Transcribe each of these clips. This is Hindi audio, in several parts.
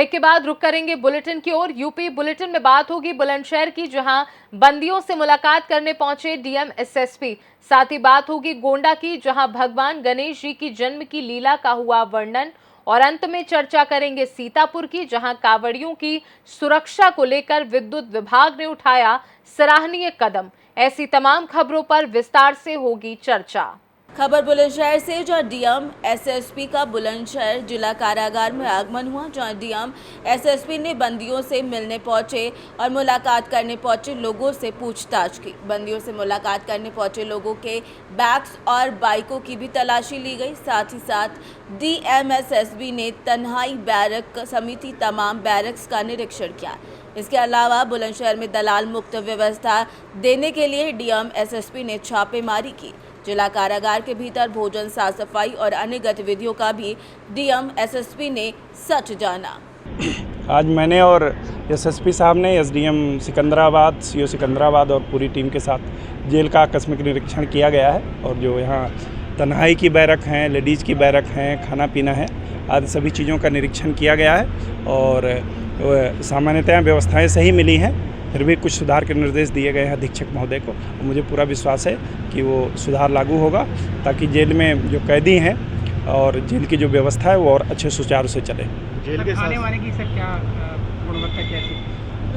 ब्रेक के बाद रुक करेंगे बुलेटिन की ओर। यूपी बुलेटिन में बात होगी बुलंदशहर की, जहां बंदियों से मुलाकात करने पहुंचे डीएम एसएसपी। साथ ही बात होगी गोंडा की, जहां भगवान गणेश जी की जन्म की लीला का हुआ वर्णन। और अंत में चर्चा करेंगे सीतापुर की, जहां कांवड़ियों की सुरक्षा को लेकर विद्युत विभाग ने उठाया सराहनीय कदम। ऐसी तमाम खबरों पर विस्तार से होगी चर्चा। खबर बुलंदशहर से, जहां डीएम एसएसपी का बुलंदशहर जिला कारागार में आगमन हुआ, जहां डीएम एसएसपी ने बंदियों से मिलने पहुंचे और मुलाकात करने पहुंचे लोगों से पूछताछ की। बंदियों से मुलाकात करने पहुंचे लोगों के बैग्स और बाइकों की भी तलाशी ली गई। साथ ही साथ डीएम एसएसपी ने तन्हाई बैरक समिति तमाम बैरक्स का निरीक्षण किया। इसके अलावा बुलंदशहर में दलाल मुक्त व्यवस्था देने के लिए डीएम एसएसपी ने छापेमारी की। जिला कारागार के भीतर भोजन, साफ सफाई और अन्य गतिविधियों का भी डीएम एसएसपी ने सच जाना। आज मैंने और एसएसपी साहब ने एसडीएम सिकंदराबाद, सीओ सिकंदराबाद और पूरी टीम के साथ जेल का आकस्मिक निरीक्षण किया गया है। और जो यहाँ तन्हाई की बैरक हैं, लेडीज़ की बैरक हैं, खाना पीना है, आदि सभी चीज़ों का निरीक्षण किया गया है। और सामान्यतः व्यवस्थाएं सही मिली हैं, फिर भी कुछ सुधार के निर्देश दिए गए हैं अधीक्षक महोदय को। मुझे पूरा विश्वास है कि वो सुधार लागू होगा, ताकि जेल में जो कैदी हैं और जेल की जो व्यवस्था है वो और अच्छे सुचारू से चले। जेल के खाने वाने की सर क्या गुणवत्ता कैसी?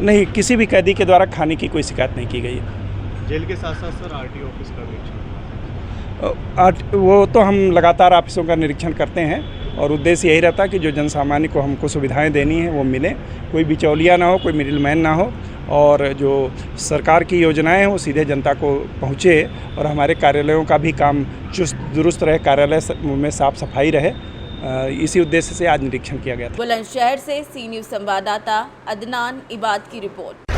नहीं, किसी भी कैदी के द्वारा खाने की कोई शिकायत नहीं की गई है। जेल के साथ साथ सर आरटीओ ऑफिस का भी वो तो हम लगातार ऑफिसों का निरीक्षण करते हैं और उद्देश्य यही रहता है कि जो जनसामान्य को हमको सुविधाएं देनी है वो मिले, कोई बिचौलिया ना हो, कोई मिडिलमैन ना हो, और जो सरकार की योजनाएं हैं वो सीधे जनता को पहुँचे और हमारे कार्यालयों का भी काम चुस्त दुरुस्त रहे, कार्यालय में साफ सफाई रहे। इसी उद्देश्य से आज निरीक्षण किया गया था। बुलंदशहर से सी न्यूज़ संवाददाता अदनान इबाद की रिपोर्ट।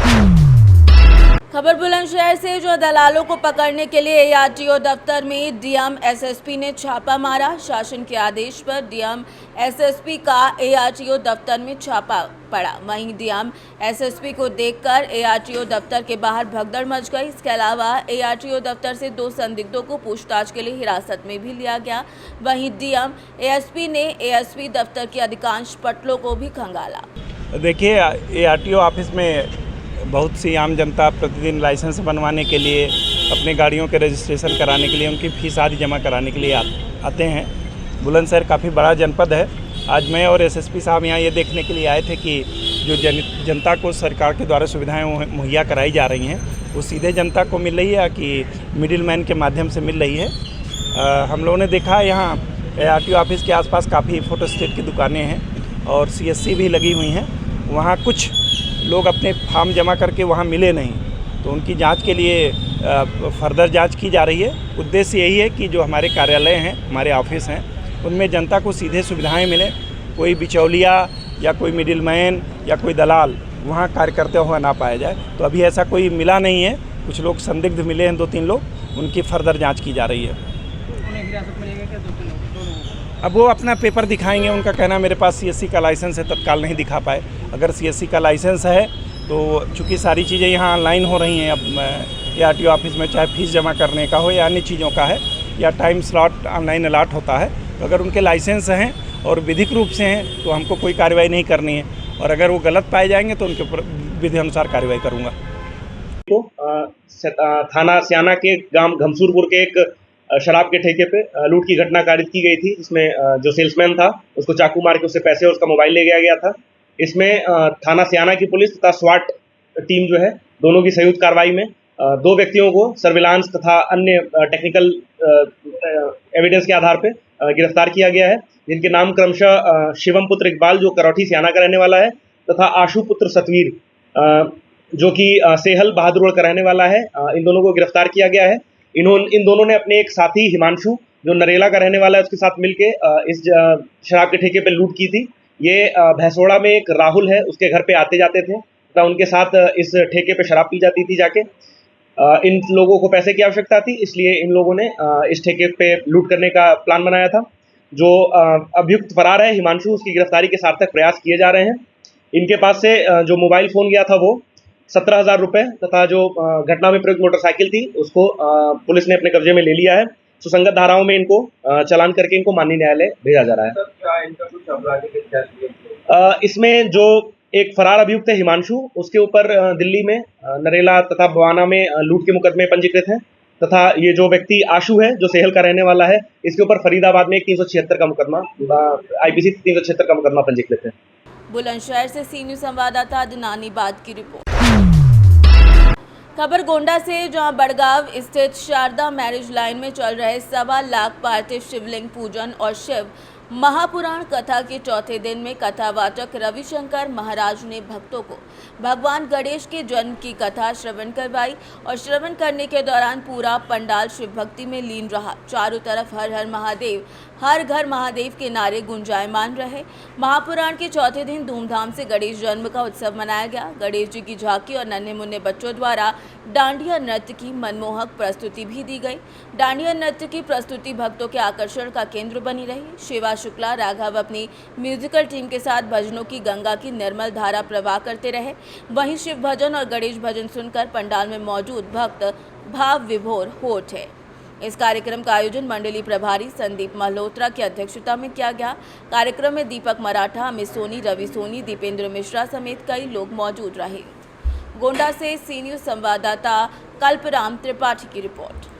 खबर बुलंदशहर से, जो दलालों को पकड़ने के लिए एआरटीओ दफ्तर में डीएम एसएसपी ने छापा मारा। शासन के आदेश पर डीएम एसएसपी का एआरटीओ दफ्तर में छापा पड़ा। वहीं डीएम एसएसपी को देखकर एआरटीओ दफ्तर के बाहर भगदड़ मच गई। इसके अलावा एआरटीओ दफ्तर से 2 संदिग्धों को पूछताछ के लिए हिरासत में भी लिया गया। वहीं डीएम एएसपी ने एएसपी दफ्तर के अधिकांश पटलों को भी खंगाला। देखिए, एआरटीओ ऑफिस में बहुत सी आम जनता प्रतिदिन लाइसेंस बनवाने के लिए, अपने गाड़ियों के रजिस्ट्रेशन कराने के लिए, उनकी फीस आदि जमा कराने के लिए आते हैं। बुलंदशहर काफ़ी बड़ा जनपद है। आज मैं और एसएसपी साहब यहाँ ये देखने के लिए आए थे कि जो जनता को सरकार के द्वारा सुविधाएं मुहैया कराई जा रही हैं वो सीधे जनता को मिल रही है या कि मिडिलमैन के माध्यम से मिल रही है। हम लोगों ने देखा यहाँ एआरटीओ ऑफिस के आसपास काफ़ी फोटोस्टेट की दुकानें हैं और सीएससी भी लगी हुई हैं। वहाँ कुछ लोग अपने फॉर्म जमा करके वहाँ मिले नहीं, तो उनकी जांच के लिए फर्दर जांच की जा रही है। उद्देश्य यही है कि जो हमारे कार्यालय हैं, हमारे ऑफिस हैं, उनमें जनता को सीधे सुविधाएं मिले, कोई बिचौलिया या कोई मिडिलमैन या कोई दलाल वहाँ कार्य करते हुए ना पाया जाए। तो अभी ऐसा कोई मिला नहीं है। कुछ लोग संदिग्ध मिले हैं, 2-3 लोग, उनकी फर्दर जाँच की जा रही है। अब वो अपना पेपर दिखाएंगे। उनका कहना मेरे पास सीएससी का लाइसेंस है, तत्काल नहीं दिखा पाए। अगर सीएससी का लाइसेंस है तो चूँकि सारी चीज़ें यहाँ ऑनलाइन हो रही हैं अब एआरटीओ ऑफिस में, चाहे फीस जमा करने का हो या अन्य चीज़ों का है या टाइम स्लॉट ऑनलाइन अलाट होता है, तो अगर उनके लाइसेंस हैं और विधिक रूप से हैं तो हमको कोई कार्रवाई नहीं करनी है, और अगर वो गलत पाए जाएंगे तो उनके ऊपर विधि अनुसार कार्रवाई करूँगा। थाना स्याना के गांव घमसूरपुर के एक शराब के ठेके पे लूट की घटना कारित की गई थी, जिसमें जो सेल्समैन था उसको चाकू मार के उससे पैसे और उसका मोबाइल ले गया था। इसमें थाना स्याना की पुलिस तथा स्वाट टीम जो है, दोनों की संयुक्त कार्रवाई में 2 व्यक्तियों को सर्विलांस तथा अन्य टेक्निकल एविडेंस के आधार पर गिरफ्तार किया गया है, जिनके नाम क्रमशः शिवम पुत्र इकबाल जो करौठी स्याना का रहने वाला है तथा आशु पुत्र सतवीर जो कि सेहल बहादुरगढ़ का रहने वाला है। इन दोनों को गिरफ्तार किया गया है। इन दोनों ने अपने एक साथी हिमांशु जो नरेला का रहने वाला है उसके साथ मिलके इस शराब के ठेके पे लूट की थी। ये भैंसोड़ा में एक राहुल है, उसके घर पे आते जाते थे तथा उनके साथ इस ठेके पे शराब पी जाती थी जाके। इन लोगों को पैसे की आवश्यकता थी, इसलिए इन लोगों ने इस ठेके पे लूट करने का प्लान बनाया था। जो अभियुक्त फरार है हिमांशु, उसकी गिरफ्तारी के सार्थक प्रयास किए जा रहे हैं। इनके पास से जो मोबाइल फ़ोन गया था वो 17,000 रुपये तथा जो घटना में प्रयुक्त मोटरसाइकिल थी उसको पुलिस ने अपने कब्जे में ले लिया है। सुसंगत धाराओं में इनको चालान करके इनको माननीय न्यायालय भेजा जा रहा है। इसमें जो एक फरार अभियुक्त है हिमांशु, उसके ऊपर दिल्ली में नरेला तथा बवाना में लूट के मुकदमे पंजीकृत हैं, तथा ये जो व्यक्ति आशु है जो सेहल का रहने वाला है, इसके ऊपर फरीदाबाद में एक 376 का मुकदमा IPC 376 का मुकदमा पंजीकृत है। बुलंदशहर से सी न्यूज़ संवाददाता अदनानी बाद की रिपोर्ट। खबर गोंडा से, जहां बड़गांव स्थित शारदा मैरिज लाइन में चल रहे 1.25 लाख पार्थिव शिवलिंग पूजन और शिव महापुराण कथा के चौथे दिन में कथावाचक रविशंकर महाराज ने भक्तों को भगवान गणेश के जन्म की कथा श्रवण करवाई और श्रवण करने के दौरान पूरा पंडाल शिव भक्ति में लीन रहा। चारों तरफ हर हर महादेव, हर घर महादेव के नारे गुंजायमान रहे। महापुराण के चौथे दिन धूमधाम से गणेश जन्म का उत्सव मनाया गया। गणेश जी की झांकी और नन्हे मुन्ने बच्चों द्वारा डांडिया नृत्य की मनमोहक प्रस्तुति भी दी गई। डांडिया नृत्य की प्रस्तुति भक्तों के आकर्षण का केंद्र बनी रही। शिवा शुक्ला राघव अपनी म्यूजिकल टीम के साथ भजनों की गंगा की निर्मल धारा प्रवाह करते रहे। वहीं शिव भजन और गणेश भजन सुनकर पंडाल में मौजूद भक्त भाव विभोर हो उठे। इस कार्यक्रम का आयोजन मंडली प्रभारी संदीप मल्होत्रा की अध्यक्षता में किया गया। कार्यक्रम में दीपक मराठा, अमित सोनी, रवि सोनी, दीपेंद्र मिश्रा समेत कई लोग मौजूद रहे। गोंडा से सी न्यूज़ संवाददाता कल्पराम त्रिपाठी की रिपोर्ट।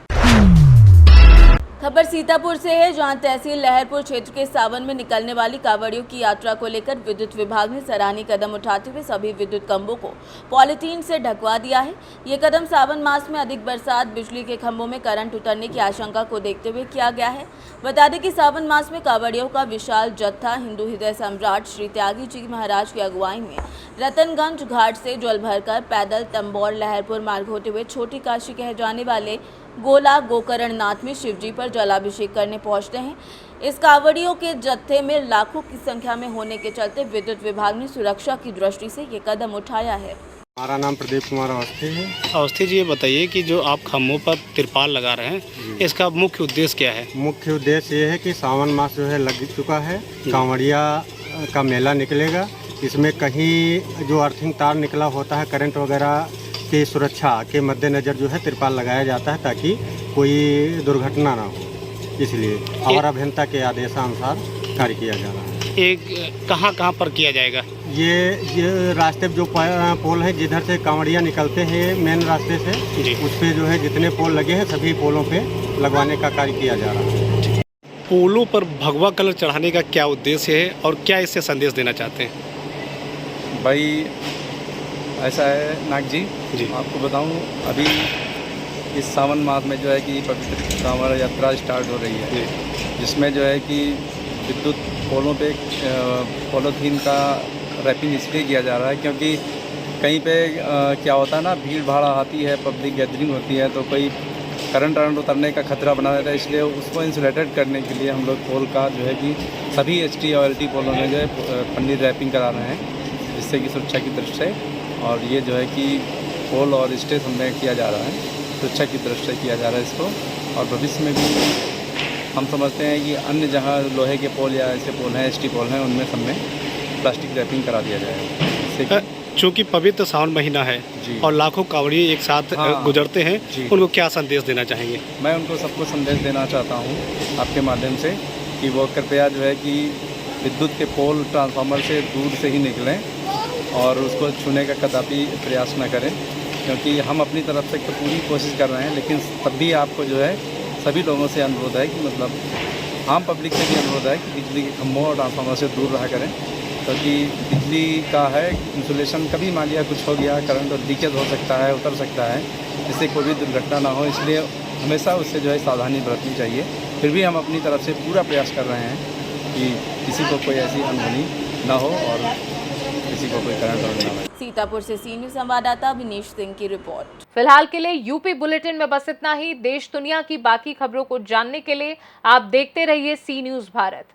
खबर सीतापुर से है, जहां तहसील लहरपुर क्षेत्र के सावन में निकलने वाली कांवड़ियों की यात्रा को लेकर विद्युत विभाग ने सराहनीय कदम उठाते हुए सभी विद्युत खंभों को पॉलीथीन से ढकवा दिया है। ये कदम सावन मास में अधिक बरसात, बिजली के खंभों में करंट उतरने की आशंका को देखते हुए किया गया है। बता दें कि सावन मास में कांवड़ियों का विशाल जत्था हिंदू हृदय सम्राट श्री त्यागी जी महाराज की अगुवाई में रतनगंज घाट से जल भरकर पैदल तंबौर लहरपुर मार्ग होते हुए छोटी काशी कहे जाने वाले गोला गोकरणनाथ में शिवजी पर जलाभिषेक करने पहुंचते हैं। इस कांवड़ियों के जत्थे में लाखों की संख्या में होने के चलते विद्युत विभाग ने सुरक्षा की दृष्टि से ये कदम उठाया है। हमारा नाम प्रदीप कुमार अवस्थी है। अवस्थी जी, ये बताइए कि जो आप खम्भों पर तिरपाल लगा रहे हैं, इसका मुख्य उद्देश्य क्या है? मुख्य उद्देश्य ये है कि सावन मास जो है लग चुका है, कांवड़िया का मेला निकलेगा। इसमें कहीं जो अर्थिंग तार निकला होता है करंट वगैरह की सुरक्षा के मद्देनज़र जो है तिरपाल लगाया जाता है ताकि कोई दुर्घटना ना हो। इसलिए और अभियंता के आदेशानुसार कार्य किया जा रहा है। एक कहाँ पर किया जाएगा? ये रास्ते जो पोल है जिधर से कांवड़िया निकलते हैं मेन रास्ते से, उस पे जो है जितने पोल लगे हैं सभी पोलों पे लगवाने का कार्य किया जा रहा है। पोलों पर भगवा कलर चढ़ाने का क्या उद्देश्य है और क्या इससे संदेश देना चाहते हैं? भाई ऐसा है नाग जी, आपको बताऊं, अभी इस सावन मास में जो है कि पवित्र कांवड़ यात्रा स्टार्ट हो रही है, जिसमें जो है कि विद्युत पोलों पे पॉलीथीन का रैपिंग इसलिए किया जा रहा है क्योंकि कहीं पे क्या होता है ना, भीड़ भाड़ आती है, पब्लिक गैदरिंग होती है, तो कोई करंट उतरने का खतरा बना रहता है। इसलिए उसको इंसुलेटेड करने के लिए हम लोग पोल का जो है कि सभी HT और LT पोलों में जो है पन्नी रैपिंग करा रहे हैं, जिससे कि सुरक्षा की दृष्टि से, और ये जो है कि पोल और स्टेज हमने किया जा रहा है, सुरक्षा की दृष्टि से किया जा रहा है इसको। और भविष्य में भी हम समझते हैं कि अन्य जहाँ लोहे के पोल या ऐसे पोल हैं, HT पोल हैं, उनमें सब में प्लास्टिक रैपिंग करा दिया जाएगा, जिससे कि चूँकि पवित्र सावन महीना है और लाखों कांवड़ी एक साथ गुजरते हैं, उनको क्या संदेश देना चाहेंगे? मैं उनको सबको संदेश देना चाहता हूँ आपके माध्यम से कि वो कृपया जो है कि विद्युत के पोल ट्रांसफार्मर से दूर से ही निकलें और उसको छूने का कदापि प्रयास न करें, क्योंकि हम अपनी तरफ से तो पूरी कोशिश कर रहे हैं, लेकिन तब भी आपको जो है सभी लोगों से अनुरोध है कि मतलब आम पब्लिक से भी अनुरोध है कि बिजली के खंभों और ट्रांसफार्मर से दूर रहा करें, क्योंकि बिजली का है इंसुलेशन, कभी मान लिया कुछ हो गया, करंट और लीकेज हो सकता है, उतर सकता है, जिससे कोई भी दुर्घटना ना हो। इसलिए हमेशा उससे जो है सावधानी बरतनी चाहिए। फिर भी हम अपनी तरफ से पूरा प्रयास कर रहे हैं कि किसी को कोई ऐसी अनहोनी ना हो और किसी को कोई करंट और ना हो। सीतापुर से सी न्यूज़ संवाददाता विनेश सिंह की रिपोर्ट। फिलहाल के लिए यूपी बुलेटिन में बस इतना ही। देश दुनिया की बाकी खबरों को जानने के लिए आप देखते रहिए सी न्यूज़ भारत।